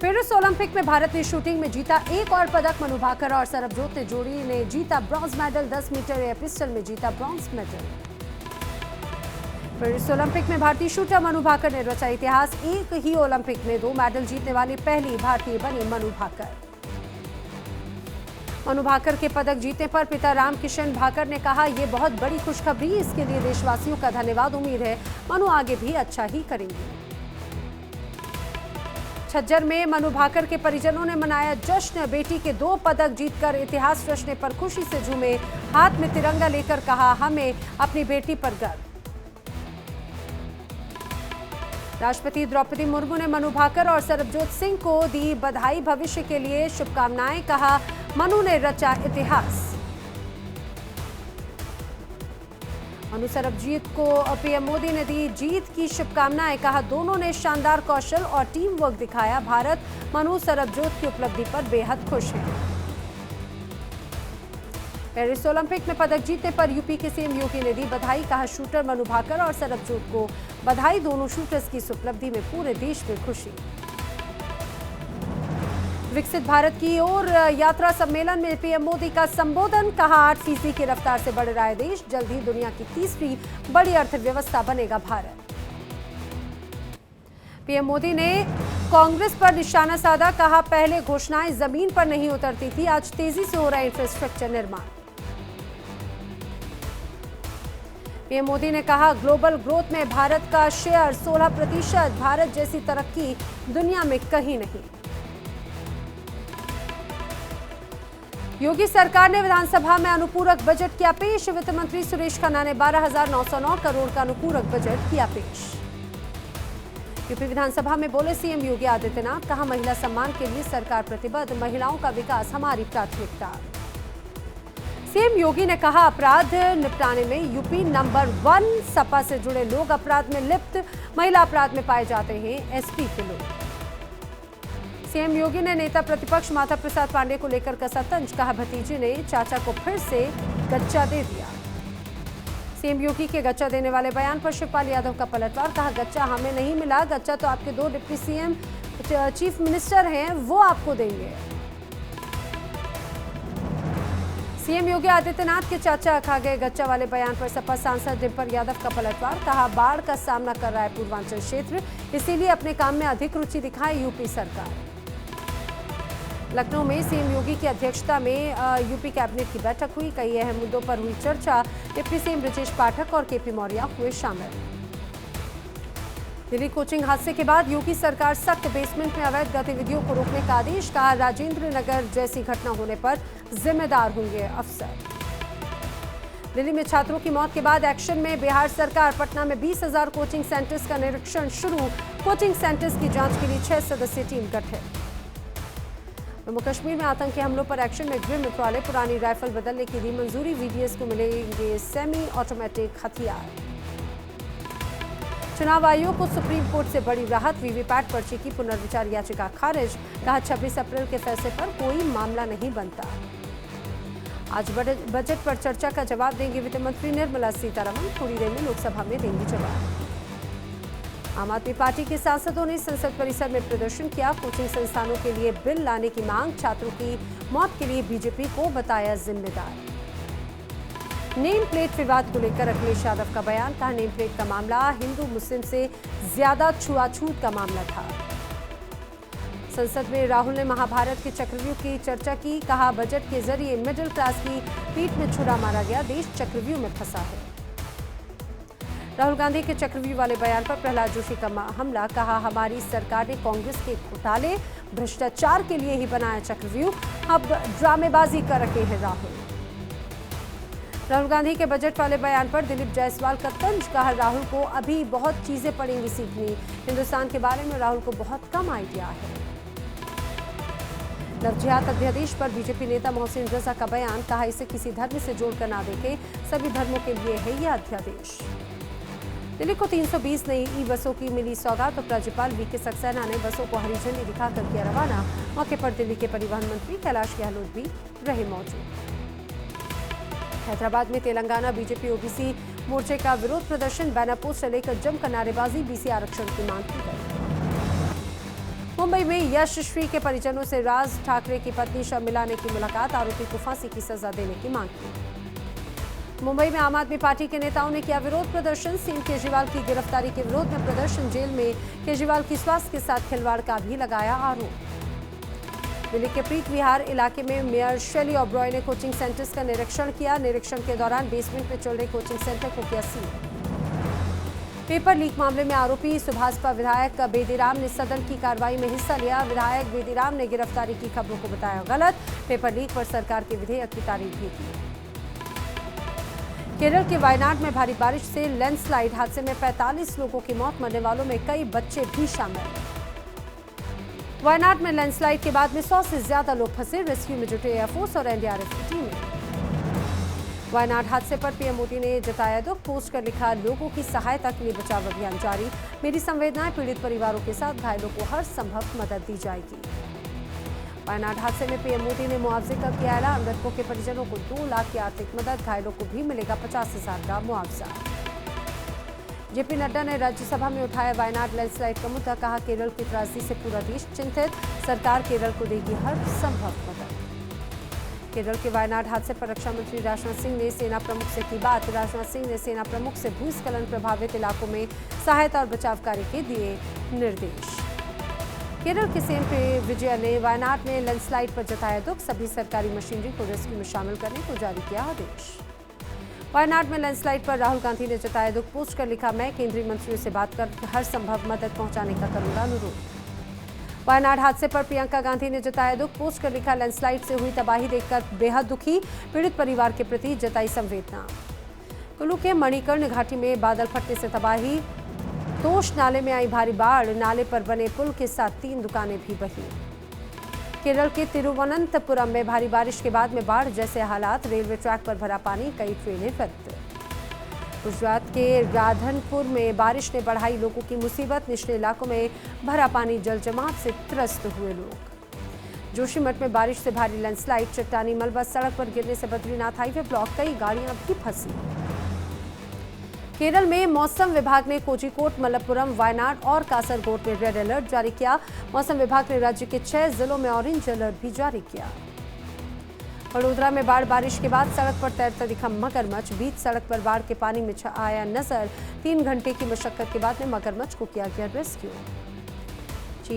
Paris Olympic में भारत ने shooting में जीता एक और पदक। मनु भाकर और सरबजोत जोड़ी ने जीता bronze medal. 10 metre air pistol में जीता ब्रॉन्ज मेडल। पेरिस ओलंपिक में भारतीय शूटर मनु भाकर ने रचा इतिहास। एक ही ओलंपिक में 2 मेडल जीतने वाली पहली भारतीय बनी मनु भाकर। मनु भाकर के पदक जीतने पर पिता रामकिशन भाकर ने कहा, ये बहुत बड़ी खुशखबरी, इसके लिए देशवासियों का धन्यवाद। उम्मीद है मनु आगे भी अच्छा ही करेंगे। झज्जर में मनु भाकर के परिजनों ने मनाया जश्न। बेटी के 2 पदक जीतकर इतिहास रचने पर खुशी से झूमे। हाथ में तिरंगा लेकर कहा, हमें अपनी बेटी पर गर्व। राष्ट्रपति द्रौपदी मुर्मू ने मनु भाकर और सरबजोत सिंह को दी बधाई, भविष्य के लिए शुभकामनाएं। कहा, मनु ने रचा इतिहास। मनु सरबजीत को पीएम मोदी ने दी जीत की शुभकामनाएं। कहा, दोनों ने शानदार कौशल और टीम वर्क दिखाया। भारत मनु सरबजोत की उपलब्धि पर बेहद खुश है। पेरिस ओलंपिक में पदक जीतने पर यूपी के सीएम योगी ने दी बधाई। कहा, शूटर मनु भाकर और सरबजोत को बधाई। दोनों शूटर्स की इस उपलब्धि में पूरे देश में खुशी। विकसित भारत की ओर यात्रा सम्मेलन में पीएम मोदी का संबोधन। कहा, 8% की रफ्तार से बढ़ रहा है देश। जल्द ही दुनिया की 3री बड़ी अर्थव्यवस्था बनेगा भारत। पीएम मोदी ने कांग्रेस पर निशाना साधा। कहा, पहले घोषणाएं जमीन पर नहीं उतरती थी, आज तेजी से हो रहा है इंफ्रास्ट्रक्चर निर्माण। पीएम मोदी ने कहा, ग्लोबल ग्रोथ में भारत का शेयर 16%। भारत जैसी तरक्की दुनिया में कहीं नहीं। योगी सरकार ने विधानसभा में अनुपूरक बजट किया पेश। वित्त मंत्री सुरेश खन्ना ने 12,909 करोड़ का अनुपूरक बजट किया पेश। यूपी विधानसभा में बोले सीएम योगी आदित्यनाथ। कहा, महिला सम्मान के लिए सरकार प्रतिबद्ध, महिलाओं का विकास हमारी प्राथमिकता। सीएम योगी ने कहा, अपराध निपटाने में यूपी नंबर 1। सपा से जुड़े लोग अपराध में लिप्त, महिला अपराध में पाए जाते हैं एसपी के लोग। सीएम योगी ने नेता प्रतिपक्ष माता प्रसाद पांडे को लेकर कसा तंज। कहा, भतीजे ने चाचा को फिर से गच्चा दे दिया। सीएम योगी के गच्चा देने वाले बयान पर शिवपाल यादव का पलटवार। कहा, गच्चा हमें नहीं मिला, गच्चा तो आपके 2 डिप्टी सीएम चीफ मिनिस्टर हैं, वो आपको देंगे। सीएम योगी आदित्यनाथ के चाचा खा गए गच्चा वाले बयान पर सपा सांसद डिम्पल यादव का पलटवार। कहा, बाढ़ का सामना कर रहा है पूर्वांचल क्षेत्र, इसीलिए अपने काम में अधिक रुचि दिखाए यूपी सरकार। लखनऊ में सीएम योगी की अध्यक्षता में यूपी कैबिनेट की बैठक हुई। कई अहम मुद्दों पर हुई चर्चा। डिप्टी सीएम ब्रजेश पाठक और केपी मौर्य हुए शामिल। दिल्ली कोचिंग हादसे के बाद योगी सरकार सख्त, बेसमेंट में अवैध गतिविधियों को रोकने का आदेश। कहा, राजेंद्र नगर जैसी घटना होने पर जिम्मेदार होंगे अफसर। दिल्ली में छात्रों की मौत के बाद एक्शन में बिहार सरकार। पटना में 20,000 कोचिंग सेंटर्स का निरीक्षण शुरू। कोचिंग सेंटर्स की जांच के लिए 6 सदस्यीय टीम गठित। जम्मू कश्मीर में आतंकी हमलों पर एक्शन में गृह मंत्रालय। पुरानी राइफल बदलने की दी मंजूरी। वीडीएस को मिलेंगे सेमी ऑटोमेटिक हथियार। चुनाव आयोग को सुप्रीम कोर्ट से बड़ी राहत। वीवीपैट पर्ची की पुनर्विचार याचिका खारिज। कहा, 26 अप्रैल के फैसले पर कोई मामला नहीं बनता। आज बजट पर चर्चा का जवाब देंगे वित्त मंत्री निर्मला सीतारमण। थोड़ी देर में लोकसभा में देंगी जवाब। आम आदमी पार्टी के सांसदों ने संसद परिसर में प्रदर्शन किया। कोचिंग संस्थानों के लिए बिल लाने की मांग। छात्रों की मौत के लिए बीजेपी को बताया जिम्मेदार। नेम प्लेट विवाद को लेकर अखिलेश यादव का बयान। कहा, नेम प्लेट का मामला हिंदू मुस्लिम से ज्यादा छुआछूत का मामला था। संसद में राहुल ने महाभारत के चक्रव्यूह की चर्चा की। कहा, बजट के जरिए मिडिल क्लास की पीठ में छुरा मारा गया, देश चक्रव्यूह में फंसा है। राहुल गांधी के चक्रव्यूह वाले बयान पर प्रहलाद जोशी का हमला। कहा, हमारी सरकार ने कांग्रेस के घोटाले भ्रष्टाचार के लिए ही बनाया चक्रव्यूह, अब ड्रामेबाजी कर रहे हैं राहुल। राहुल गांधी के बजट वाले बयान पर दिलीप जायसवाल का तंज। कहा, राहुल को अभी बहुत चीजें पड़ेंगी सीखनी, हिंदुस्तान के बारे में राहुल को बहुत कम आइडिया है। लव जिहाद अध्यादेश पर बीजेपी नेता मोहसिन रजा का बयान। कहा, इसे किसी धर्म से जोड़कर ना देखें, सभी धर्मों के लिए है यह अध्यादेश। दिल्ली को 320 नई ई बसों की मिली सौगात। उपराज्यपाल वीके सक्सेना ने बसों को हरी झंडी दिखाकर किया रवाना। मौके पर दिल्ली के परिवहन मंत्री कैलाश गहलोत भी रहे मौजूद। हैदराबाद में तेलंगाना बीजेपी ओबीसी मोर्चे का विरोध प्रदर्शन। बैनर पोस्टर लेकर जमकर नारेबाजी। बीसी आरक्षण की मांग की गई। मुंबई में यशश्री के परिजनों से राज ठाकरे की पत्नी शर्मिला ने की मुलाकात, आरोपी को फांसी की सजा देने की मांग की। मुंबई में आम आदमी पार्टी के नेताओं ने किया विरोध प्रदर्शन, सीएम केजरीवाल की गिरफ्तारी के विरोध में प्रदर्शन। जेल में केजरीवाल की स्वास्थ्य के साथ खिलवाड़ का भी लगाया आरोप। दिल्ली के प्रीत विहार इलाके में मेयर शैली ओब्रॉय ने कोचिंग सेंटर्स का निरीक्षण किया। निरीक्षण के दौरान बेसमेंट में चल रहे कोचिंग सेंटर को किया सील। पेपर लीक मामले में आरोपी सुभाषपा विधायक बेदीराम ने सदन की कार्रवाई में हिस्सा लिया। विधायक बेदीराम ने गिरफ्तारी की खबरों को बताया गलत। पेपर लीक पर सरकार के विधेयक की तारीफ भी की। केरल के वायनाड में भारी बारिश से लैंडस्लाइड हादसे में 45 लोगों की मौत, मरने वालों में कई बच्चे भी शामिल। वायनाड में लैंडस्लाइड के बाद में 100 से ज्यादा लोग फंसे, रेस्क्यू में जुटे एयरफोर्स और एनडीआरएफ की टीमें। वायनाड हादसे पर पीएम मोदी ने जताया दुख, पोस्ट कर लिखा लोगों की सहायता के लिए बचाव अभियान जारी। मेरी संवेदनाएं पीड़ित परिवारों के साथ, घायलों को हर संभव मदद दी जाएगी। वायनाड हादसे में पीएम मोदी ने मुआवजे का किया ऐलान, मृतकों के परिजनों को 2 लाख की आर्थिक मदद, घायलों को भी मिलेगा 50,000 का मुआवजा। जेपी नड्डा ने राज्यसभा में उठाया वायनाड लैंडस्लाइड का मुद्दा, कहा केरल की त्रासदी से पूरा देश चिंतित, सरकार केरल को देगी हर संभव मदद। केरल के वायनाड हादसे पर रक्षा मंत्री राजनाथ सिंह ने सेना प्रमुख से की बात। राजनाथ सिंह ने सेना प्रमुख से भूस्खलन प्रभावित इलाकों में सहायता और बचाव कार्य के दिए निर्देश। केरल के सीएम विजय ने वायनाड में लैंडस्लाइड पर जताया दुख, सभी सरकारी मशीनरी को रेस्क्यू में शामिल करने को जारी किया आदेश। वायनाड में लैंडस्लाइड पर राहुल गांधी ने जताया दुख, पोस्ट कर लिखा मैं केंद्रीय मंत्रियों से बात कर हर संभव मदद पहुंचाने का करूंगा अनुरोध। वायनाड हादसे पर प्रियंका गांधी ने जताया दुख, पोस्ट कर लिखा लैंडस्लाइड से हुई तबाही देखकर बेहद दुखी, पीड़ित परिवार के प्रति जताई संवेदना। कुल्लू के मणिकर्ण घाटी में बादल फटने से तबाही, तोश नाले में आई भारी बाढ़, नाले पर बने पुल के साथ 3 दुकानें भी बही। केरल के तिरुवनंतपुरम में भारी बारिश के बाद में बाढ़ जैसे हालात, रेलवे ट्रैक पर भरा पानी, कई ट्रेनें रद्द। गुजरात के राधनपुर में बारिश ने बढ़ाई लोगों की मुसीबत, निचले इलाकों में भरा पानी, जल जमाव से त्रस्त हुए लोग। जोशीमठ में बारिश से भारी लैंडस्लाइड, चट्टानी मलबा सड़क पर गिरने से बद्रीनाथ हाईवे ब्लॉक, कई गाड़ियां भी फंसी। केरल में मौसम विभाग ने कोझिकोड, मलप्पुरम, वायनाड और कासरगोड में रेड अलर्ट जारी किया। मौसम विभाग ने राज्य के 6 जिलों में ऑरेंज अलर्ट भी जारी किया। वडोदरा में बाढ़ बारिश के बाद सड़क पर तैरता दिखा मगरमच्छ, बीच सड़क पर बाढ़ के पानी में आया नजर। 3 घंटे की मशक्कत के बाद में मगरमच्छ को किया गया रेस्क्यू।